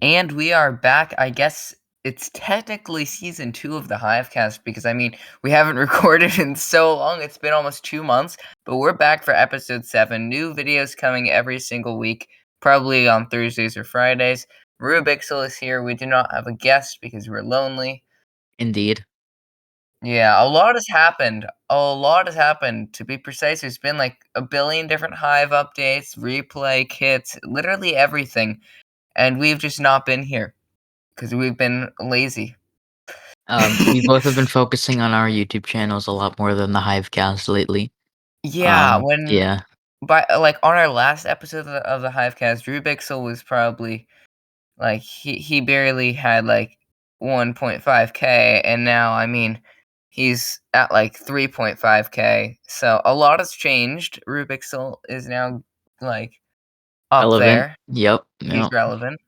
And we are back. I guess it's technically season 2 of the Hivecast because we haven't recorded in so long. It's been almost 2 months, but we're back for episode 7. New videos coming every single week, probably on Thursdays or Fridays. Rubixle is here. We do not have a guest because we're lonely. Indeed. Yeah, a lot has happened. A lot has happened. To be precise, there's been like a billion different Hive updates, replay kits, literally everything. And we've just not been here because we've been lazy. We both have been focusing on our YouTube channels a lot more than the Hivecast lately. Yeah, Yeah. on our last episode of the Hivecast, Rubixel was probably like he barely had like 1.5K, and now he's at like 3.5K. So a lot has changed. Rubixel is now like up Relevant. there. Yep. He's Yep. relevant.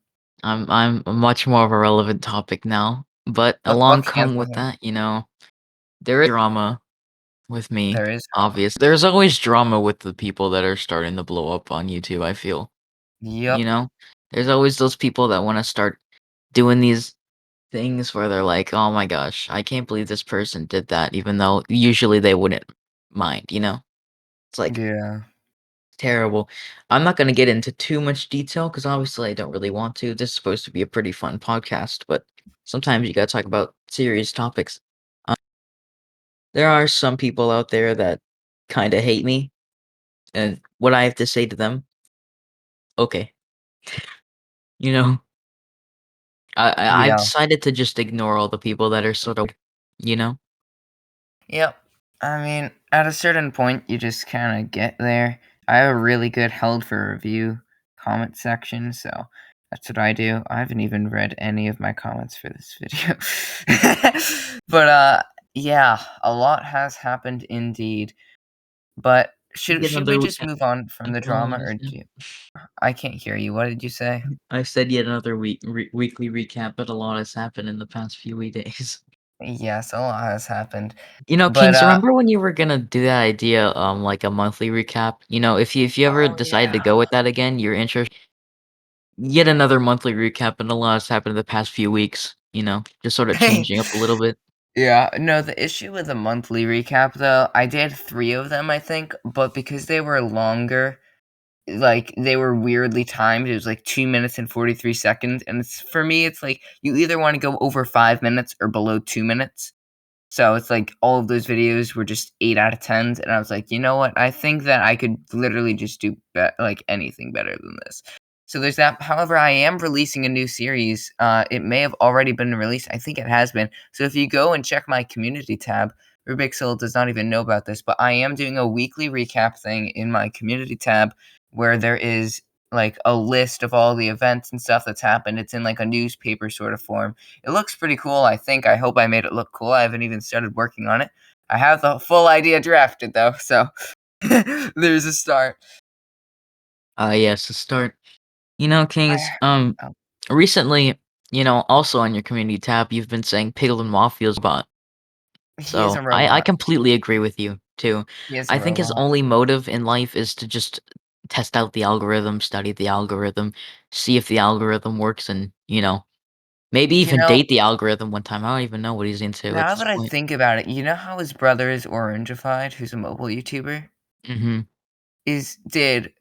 I'm much more of a relevant topic now. But along Lucky as come with that, there is drama with me, there is drama. obvious. There's always drama with the people that are starting to blow up on YouTube, I feel. You Yep. know? There's always those people that want to start doing these things where they're like, "Oh my gosh, I can't believe this person did that," even though usually they wouldn't mind, It's like Yeah. terrible. I'm not gonna get into too much detail because obviously I don't really want to. This is supposed to be a pretty fun podcast, but sometimes you gotta talk about serious topics. Um, there are some people out there that kinda hate me, and what I have to say to them, okay. You know, I've Yeah. decided to just ignore all the people that are sort of, you know? Yep. At a certain point, you just kind of get there. I have a really good held for review comment section, so that's what I do. I haven't even read any of my comments for this video. But, yeah, a lot has happened indeed. But Yet should we another just move on from the a lot drama, has or do you happened. I can't hear you. What did you say? I said yet another weekly recap, but a lot has happened in the past few days. Yes, a lot has happened. But, Kings, remember when you were gonna do that idea, like a monthly recap? If you ever oh, decide to yeah. go with that again, you're interested. Yet another monthly recap, and a lot has happened in the past few weeks. Just sort of changing up a little bit. Yeah, no, the issue with a monthly recap though, I did 3 of them, I think, but because they were longer, like, they were weirdly timed. It was, like, 2 minutes and 43 seconds, and for me, it's like, you either wanna go over 5 minutes or below 2 minutes. So it's like all of those videos were just 8 out of 10s, and I was like, "You know what? I think that I could literally just do like, anything better than this." So there's that. However, I am releasing a new series. It may have already been released. I think it has been. So if you go and check my community tab, Rubixel does not even know about this, but I am doing a weekly recap thing in my community tab where there is, like, a list of all the events and stuff that's happened. It's in, like, a newspaper sort of form. It looks pretty cool, I think. I hope I made it look cool. I haven't even started working on it. I have the full idea drafted, though, so there's a start. Yes, to start. I Kings, oh, recently, also on your community tab, you've been saying Piglin Mafio's bot. he is So a I robot. completely agree with you too. He is a I think his robot. only motive in life is to just test out the algorithm, study the algorithm, see if the algorithm works, and maybe You even know, date the algorithm one time. I don't even know what he's into at now this that I point. think about it, you know how his brother is Orangified, who's a mobile YouTuber? Mm-hmm. Did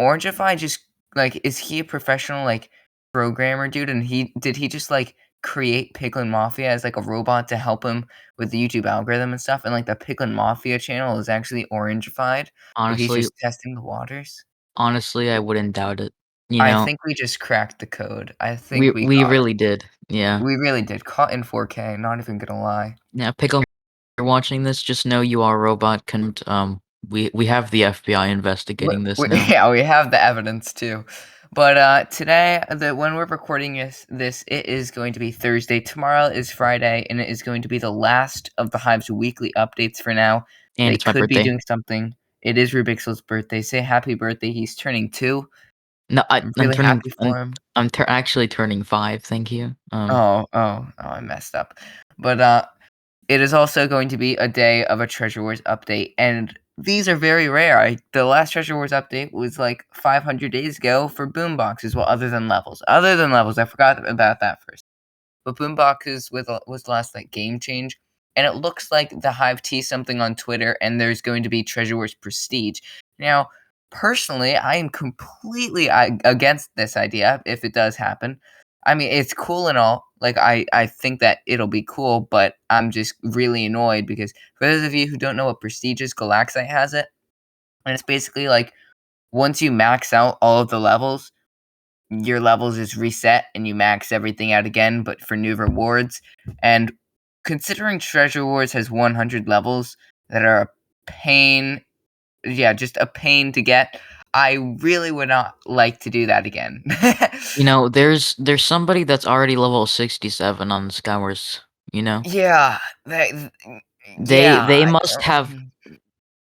Orangified just like, is he a professional, like, programmer dude, and did he just, like, create Piglin Mafia as, like, a robot to help him with the YouTube algorithm and stuff, and, like, the Piglin Mafia channel is actually Orangified, but he's Honestly, just testing the waters? honestly, I wouldn't doubt it. You I know, think we just cracked the code. I we think we we got it. really did. Yeah, We really did. Caught in 4K, not even gonna lie. yeah. Pickle, if you're watching this, just know you are a robot. We have the FBI investigating this now. Yeah, we have the evidence too. But today, when we're recording this, it is going to be Thursday. Tomorrow is Friday, and it is going to be the last of the Hive's weekly updates for now. And They it's my could be birthday. doing something. It is Rubixel's birthday. Say happy birthday. He's turning 2. No, I'm really happy for him. actually turning 5, thank you. I messed up. But it is also going to be a day of a Treasure Wars update, and these are very rare. The last Treasure Wars update was like 500 days ago for boomboxes. Well, other than levels. Other than levels, I forgot about that first. But boomboxes was the last like game change, and it looks like the Hive teased something on Twitter, and there's going to be Treasure Wars Prestige. Now, personally, I am completely against this idea if it does happen. I mean, it's cool and all. Like, I think that it'll be cool, but I'm just really annoyed because for those of you who don't know what Prestige is, Galaxite has it, and it's basically like once you max out all of the levels, your levels is reset and you max everything out again, but for new rewards. And considering Treasure Wars has 100 levels that are a pain, yeah, just a pain to get, I really would not like to do that again. You know, there's somebody that's already level 67 on Skywars, you know? Yeah, They yeah. must have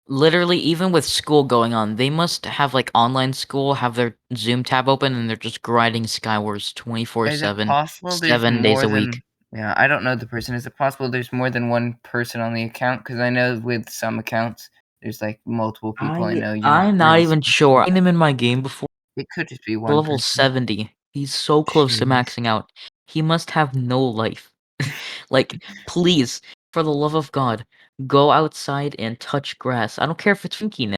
literally, even with school going on, they must have, like, online school, have their Zoom tab open, and they're just grinding Skywars Is it 24/7, possible there's 7 days more a week. than yeah, I don't know the person. Is it possible there's more than one person on the account? Because I know with some accounts, there's, like, multiple people I know, you're not I'm not really even supposed to sure. be. I've seen him in my game before, It could just be one level person. 70. He's so close to Jeez. maxing out. He must have no life. Like, please, for the love of God, go outside and touch grass. I don't care if it's funky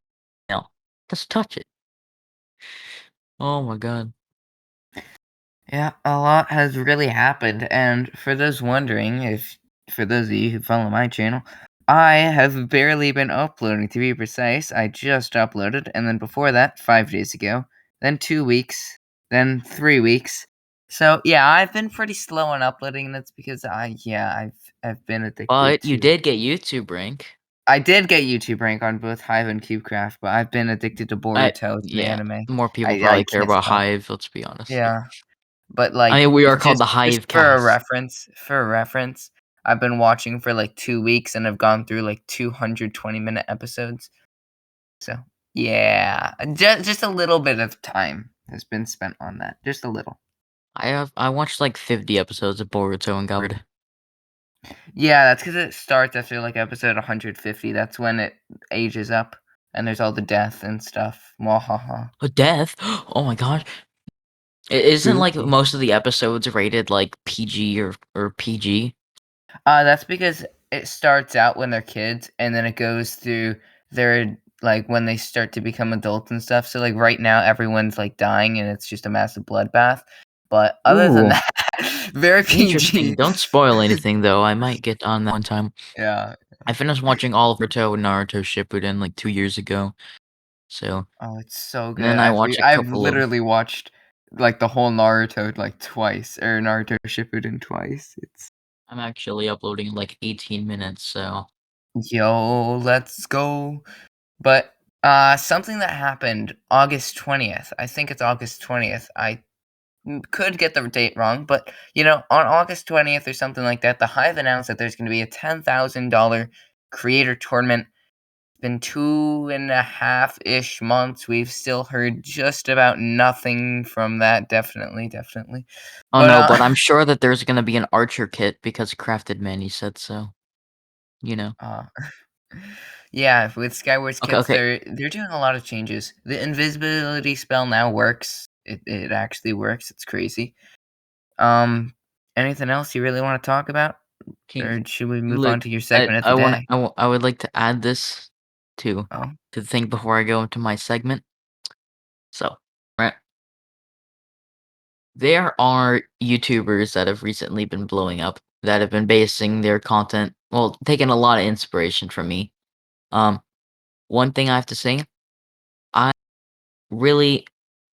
now. Just touch it. Oh my god. Yeah, a lot has really happened, and for those wondering, if for those of you who follow my channel, I have barely been uploading, to be precise. I just uploaded, and then before that, 5 days ago, then 2 weeks, then 3 weeks. So, yeah, I've been pretty slow on uploading, and that's because I've been addicted But you to did get YouTube rank. I did get YouTube rank on both Hive and CubeCraft, but I've been addicted to Boruto, the Yeah, anime. more people I probably care can't about stop. Hive, let's be honest. Yeah. But, I like, mean, we are called the just for a Hivecast. reference, I've been watching for, like, 2 weeks, and I've gone through, like, 220-minute episodes. So, yeah, just a little bit of time has been spent on that, just a little. I watched like 50 episodes of Boruto and got bored. Yeah, that's because it starts after, like, episode 150, that's when it ages up, and there's all the death and stuff. Mwahaha. A death? Oh my gosh. Isn't like Spooky. most of the episodes rated like PG or PG? That's because it starts out when they're kids, and then it goes through their like, when they start to become adults and stuff. So, like, right now, everyone's, like, dying, and it's just a massive bloodbath. But other than Ooh, that, very interesting. PG. Don't spoil anything though. I might get on that one time. Yeah. I finished watching all of Naruto and Naruto Shippuden like 2 years ago. So, Oh, it's so and good. then I watched a I've couple of. literally watched, like, the whole Naruto, like, twice, or Naruto Shippuden twice. It's I'm actually uploading in like 18 minutes. So, yo, let's go. But, something that happened August 20th, I think it's August 20th, could get the date wrong, but, on August 20th or something like that, the Hive announced that there's gonna be a $10,000 creator tournament. It's been 2.5-ish months, we've still heard just about nothing from that, definitely. oh But, no, but I'm sure that there's gonna be an archer kit because Crafted Manny said so. You know. uh, yeah, with Skywars Okay, kits, okay. they're doing a lot of changes. The invisibility spell now works. It actually works, it's crazy. Um, anything else you really wanna talk about? King, Or should we move on look, to your segment of the wanna day? I would like to add this to Oh, to the thing before I go into my segment. So, right, there are YouTubers that have recently been blowing up that have been basing their content, well, taking a lot of inspiration from me. Um, one thing I have to say, I really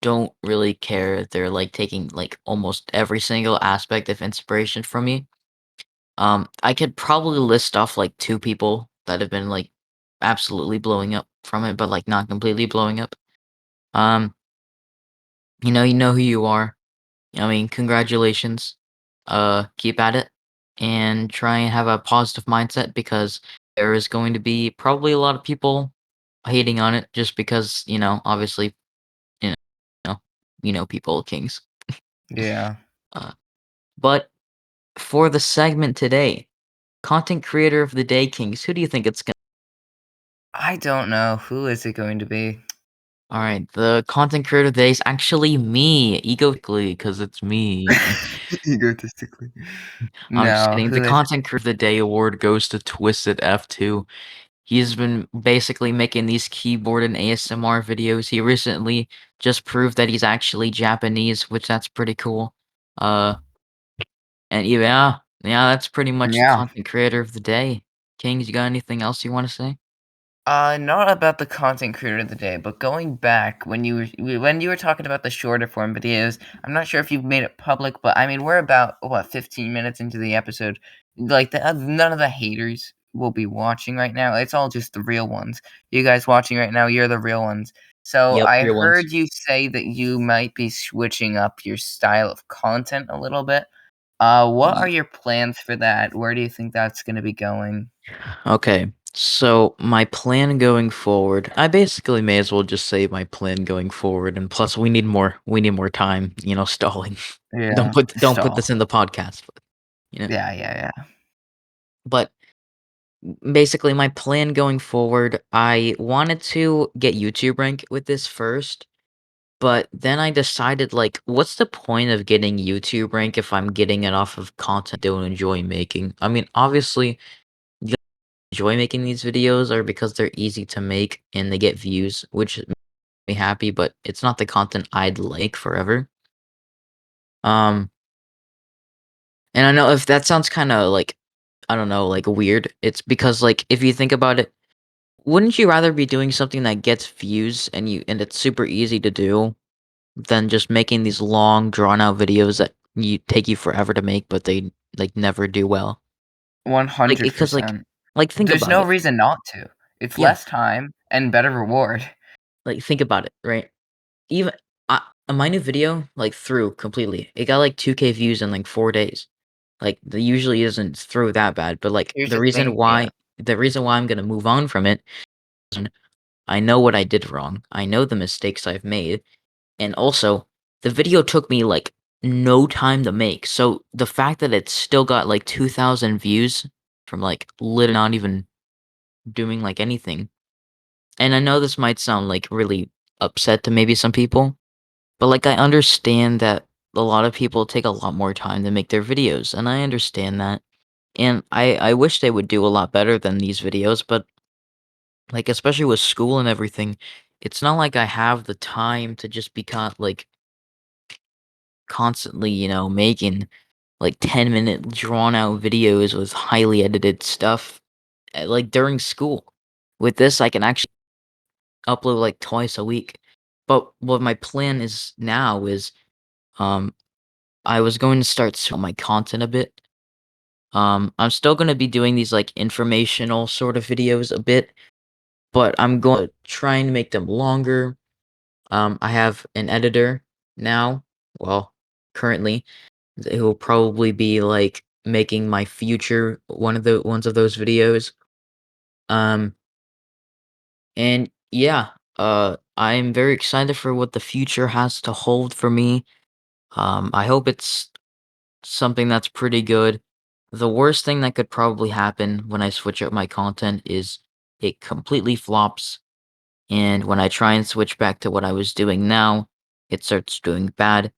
don't really care if they're like taking like almost every single aspect of inspiration from me. I could probably list off like two people that have been like absolutely blowing up from it, but like not completely blowing up. Um, you know who you are. I mean, congratulations. Keep at it and try and have a positive mindset because there is going to be probably a lot of people hating on it just because, obviously, you know, people kings. yeah. Uh, but for the segment today, content creator of the day kings, who do you think it's gonna I don't know. Who is it going to be? Alright, the content creator of the day is actually me, egotically, because it's me. Egotistically. I'm just No, kidding. The who is it? content creator of the day award goes to Twisted F2. He's been basically making these keyboard and ASMR videos. He recently just proved that he's actually Japanese, which that's pretty cool. Uh, and yeah, that's pretty much the Yeah. content creator of the day. Kings, you got anything else you want to say? Not about the content creator of the day, but going back when you were talking about the shorter form videos, I'm not sure if you've made it public, but I mean we're about what 15 minutes into the episode. Like none of the haters will be watching right now. It's all just the real ones. You guys watching right now, you're the real ones. So Yep, I real ones. heard you say that you might be switching up your style of content a little bit. What are Ye- your plans for that? Where do you think that's going to be going? Okay, so my plan going forward, I basically may as well just say my plan going forward, and plus we need more time, stalling. Don't Yeah, put don't put stall. this in the podcast, but, you know. Yeah, yeah, yeah. But basically, my plan going forward, I wanted to get YouTube rank with this first, but then I decided, like, what's the point of getting YouTube rank if I'm getting it off of content I don't enjoy making? I mean, obviously, you enjoy making these videos or because they're easy to make and they get views, which makes me happy, but it's not the content I'd like forever. Um, and I know if that sounds kind of like, I don't know, like weird. It's because, like, if you think about it, wouldn't you rather be doing something that gets views and it's super easy to do than just making these long drawn out videos that you take you forever to make but they like never do well? Like because 100%. think There's about no it. reason not to. It's Yeah, less time and better reward. like think about it, right? Even I, my new video like through completely. It got like 2K views in like 4 days. Like the usually isn't through that bad, but like Here's the the reason thing, yeah. why the reason why I'm going to move on from it, I know what I did wrong. I know the mistakes I've made. And also, the video took me, like, no time to make, so the fact that it still got, like, 2,000 views from, like, literally not even doing, like, anything, and I know this might sound, like, really upset to maybe some people, but, like, I understand that a lot of people take a lot more time to make their videos, and I understand that, and I wish they would do a lot better than these videos, but, like, especially with school and everything, it's not like I have the time to just be constantly, making like 10-minute drawn out videos with highly edited stuff like during school. With this, I can actually upload like twice a week. But what my plan is now is um I was going to start my content a bit. I'm still going to be doing these like informational sort of videos a bit, but I'm going to try and make them longer. I have an editor now, well, currently it will probably be, like, making my future one of the ones of those videos. Um, and yeah, I'm very excited for what the future has to hold for me. I hope it's something that's pretty good. The worst thing that could probably happen when I switch up my content is it completely flops, and when I try and switch back to what I was doing now, it starts doing bad.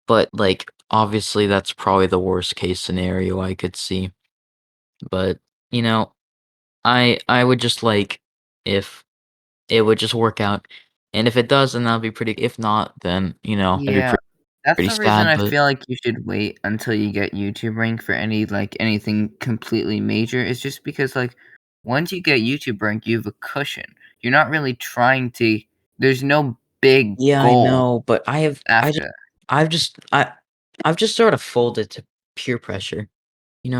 But, like, obviously, that's probably the worst case scenario I could see. But, you know, I would just like if it would just work out, and if it does, then that'll be pretty if not, then, I'd be Yeah. That's pretty the reason sad, I but feel like you should wait until you get YouTube rank for anything completely major. It's just because, like, once you get YouTube rank, you have a cushion. You're not really trying to there's no big yeah, I goal know, but after that. I've just I've just sort of folded to peer pressure,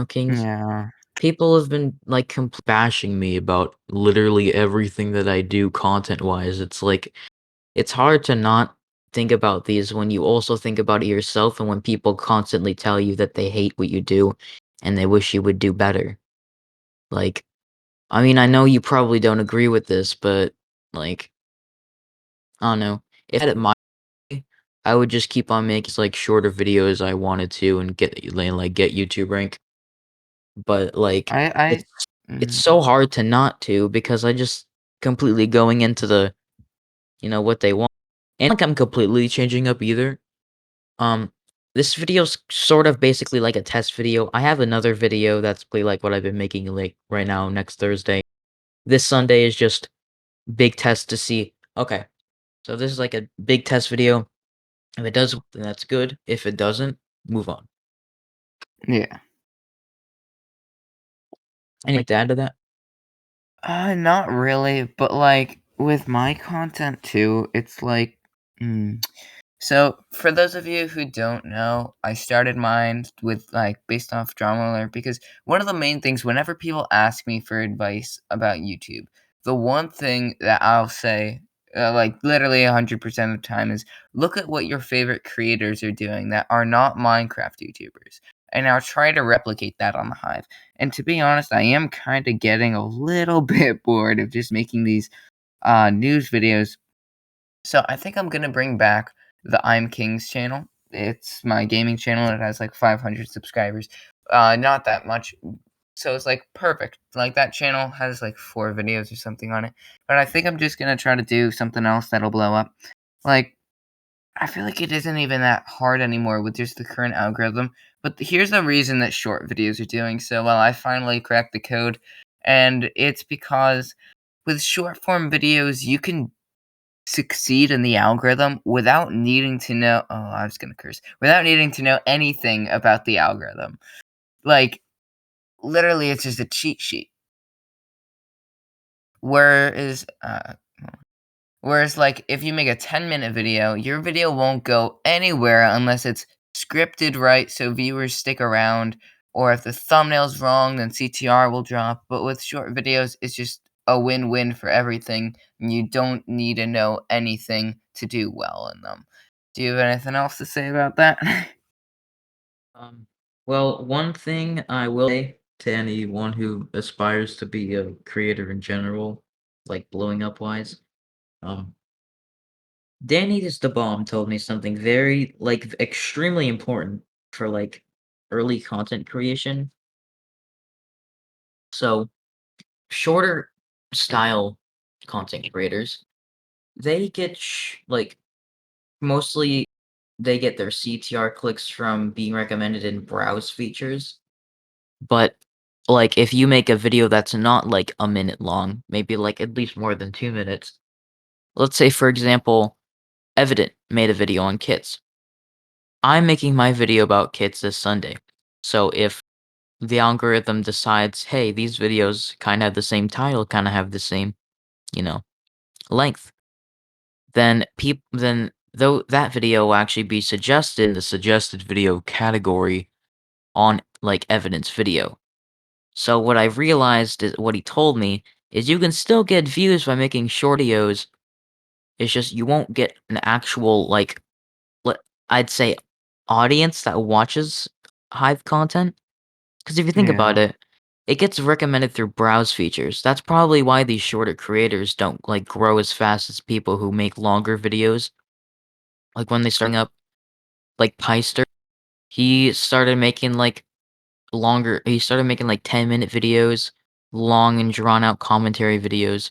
Kings? Yeah. People have been, like, bashing me about literally everything that I do content-wise. It's like it's hard to not think about these when you also think about it yourself and when people constantly tell you that they hate what you do and they wish you would do better. Like, I mean, I know you probably don't agree with this, but like, I don't know. If I had it my way, I would just keep on making like shorter videos I wanted to and get YouTube rank. But like, I it's I it's mm. so hard to not to because I just completely going into the, what they want. And like I'm completely changing up either. Um, this video's sort of basically like a test video. I have another video that's basically like what I've been making like right now next Thursday. This Sunday is just big test to see. Okay, so this is like a big test video. If it does, then that's good. If it doesn't, move on. Yeah. Anything to add to that? Not really, but, like, with my content too, it's like, so, for those of you who don't know, I started mine with, like, based off Drama Alert because one of the main things whenever people ask me for advice about YouTube, the one thing that I'll say, like, literally 100% of the time is, "Look at what your favorite creators are doing that are not Minecraft YouTubers, and I'll try to replicate that on the Hive." And to be honest, I am kinda getting a little bit bored of just making these, news videos, so I think I'm gonna bring back the I'm King's channel. It's my gaming channel. It has like 500 subscribers. Not that much. So it's like perfect. Like that channel has like 4 videos or something on it. But I think I'm just gonna try to do something else that'll blow up. Like I feel like it isn't even that hard anymore with just the current algorithm. But here's the reason that short videos are doing so well. I finally cracked the code, and it's because with short form videos you can succeed in the algorithm without needing to know I was gonna curse. Without needing to know anything about the algorithm. Like, literally, it's just a cheat sheet. Whereas, whereas, like, if you make a 10-minute video, your video won't go anywhere unless it's scripted right so viewers stick around, or if the thumbnail's wrong, then CTR will drop. But with short videos, it's just a win-win for everything, and you don't need to know anything to do well in them. Do you have anything else to say about that? Um, well, one thing I will say to anyone who aspires to be a creator in general, like blowing up wise, um, Danny is the bomb told me something very, like, extremely important for like early content creation. So, shorter style content creators, they get like mostly they get their CTR clicks from being recommended in browse features. But, like, if you make a video that's not, like, a minute long, maybe, like, at least more than 2 minutes. Let's say, for example, Evident made a video on kits. I'm making my video about kits this Sunday. So if the algorithm decides, "Hey, these videos kinda have the same title, kinda have the same, you know, length," then though that video will actually be suggested in the suggested video category on, like, Evidence video. So what I've realized is what he told me is you can still get views by making short videos. It's just you won't get an actual like let I'd say audience that watches Hive content. Because if you think about Yeah. it, it gets recommended through browse features. That's probably why these shorter creators don't like grow as fast as people who make longer videos. Like when they starting up, like Peister, he started making like he started making, like, 10-minute videos, long and drawn out commentary videos,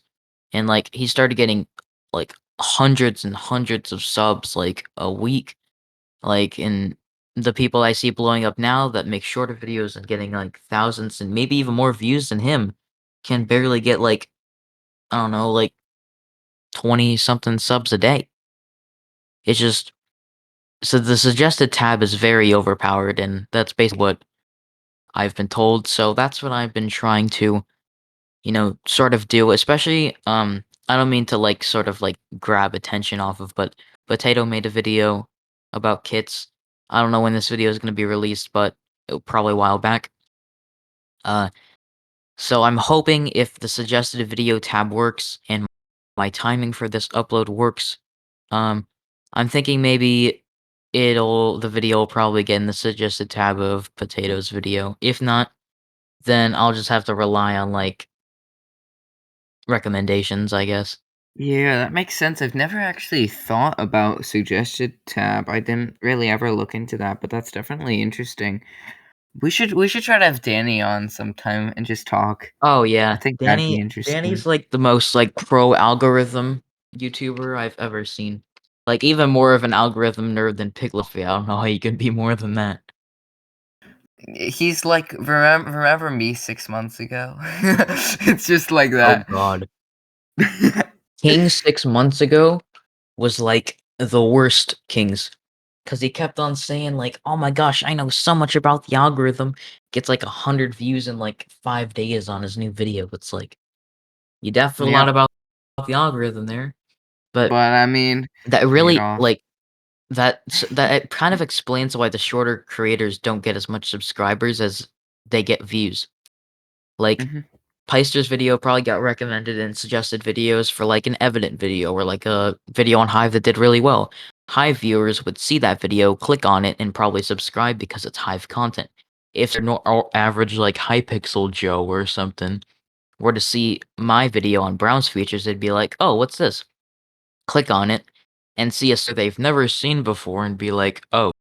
and, like, he started getting, like, hundreds and hundreds of subs, like, a week, like, and the people I see blowing up now that make shorter videos and getting, like, thousands and maybe even more views than him can barely get, like, I don't know, like, 20 something subs a day. It's just so the suggested tab is very overpowered, and that's basically what I've been told, so that's what I've been trying to sort of do, especially, I don't mean to like sort of like grab attention off of, but Potato made a video about kits. I don't know when this video is going to be released, but probably a while back. Uh, so I'm hoping if the suggested video tab works and my timing for this upload works, um, I'm thinking maybe the video will probably get in the suggested tab of Potato's video. If not, then I'll just have to rely on like recommendations, I guess. Yeah, that makes sense. I've never actually thought about suggested tab. I didn't really ever look into that, but that's definitely interesting. We should try to have Danny on sometime and just talk. Oh, I yeah. think that'd be Danny's, interesting. like, the most, like, pro algorithm YouTuber I've ever seen. Like, even more of an algorithm nerd than Pigletfy. I don't know how you can be more than that. He's like, remember me 6 months ago? It's just like Oh that. god. King 6 months ago was, like, the worst Kings, cause he kept on saying, like, "Oh my gosh, I know so much about the algorithm." Gets, like, 100 views in, like, 5 days on his new video. It's like, you definitely a lot Yep, about the algorithm there, but but I mean, that paid really, off. like, that it kind of explains why the shorter creators don't get as much subscribers as they get views. Like, Mhm. Peister's video probably got recommended in suggested videos for, like, an evident video or, like, a video on Hive that did really well. Hive viewers would see that video, click on it, and probably subscribe because it's Hive content. If they're average, like, Hypixel Joe or something were to see my video on browse features, they'd be like, "Oh, what's this?" Click on it and see a story they've never seen before and be like, "Oh,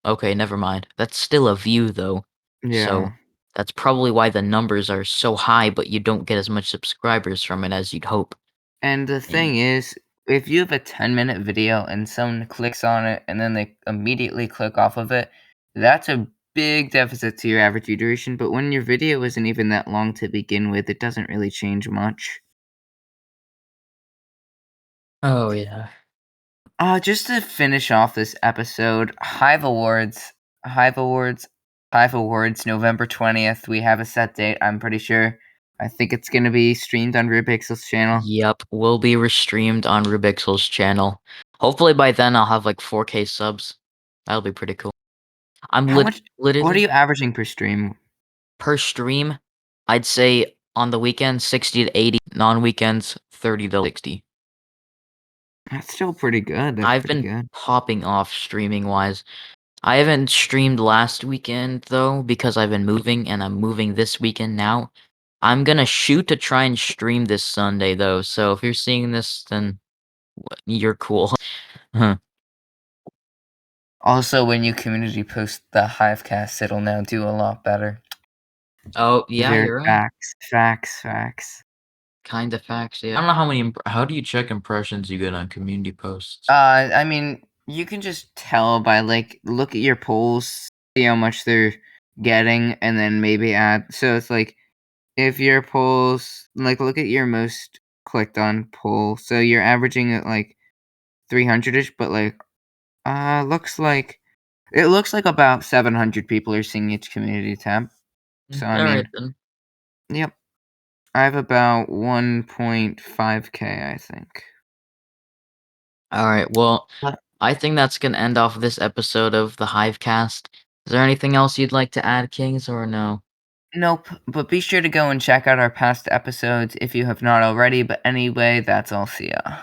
okay, never mind." That's still a view, though. So, Yeah. that's probably why the numbers are so high, but you don't get as much subscribers from it as you'd hope. And the And thing is, if you have a 10-minute video and someone clicks on it and then they immediately click off of it, that's a big deficit to your average view duration, but when your video isn't even that long to begin with, it doesn't really change much. oh, yeah. Just to finish off this episode, Hive Awards, Hive Awards, November 20th. We have a set date, I'm pretty sure. I think it's gonna be streamed on Rubixle's channel. Yep, will be restreamed on Rubixel's channel. Hopefully by then I'll have, like, 4K subs. That'll be pretty cool. I'm How much what are literally you averaging per stream? per stream, I'd say on the weekends 60 to 80, non-weekends 30 to 60. That's still pretty good, that's I've pretty been good. popping off streaming wise. I haven't streamed last weekend though because I've been moving and I'm moving this weekend now. I'm gonna shoot to try and stream this Sunday though, so if you're seeing this, then you're cool. Huh. Also, when you community post the Hivecast, it'll now do a lot better. Oh, yeah, Very you're right. facts. Kinda facts, yeah. I don't know how do you check impressions you get on community posts? I mean, you can just tell by, like, look at your polls, see how much they're getting, and then maybe add so it's like, if your polls like, look at your most clicked on poll, so you're averaging at, like, 300-ish, but, like, it looks like about 700 people are seeing each community tab. So, I Alright mean, then. yep. I have about 1.5K, I think. Alright, well, But I think that's gonna end off this episode of the Hivecast. Is there anything else you'd like to add, Kings, or no? nope, but be sure to go and check out our past episodes if you have not already, but anyway, that's all, see ya.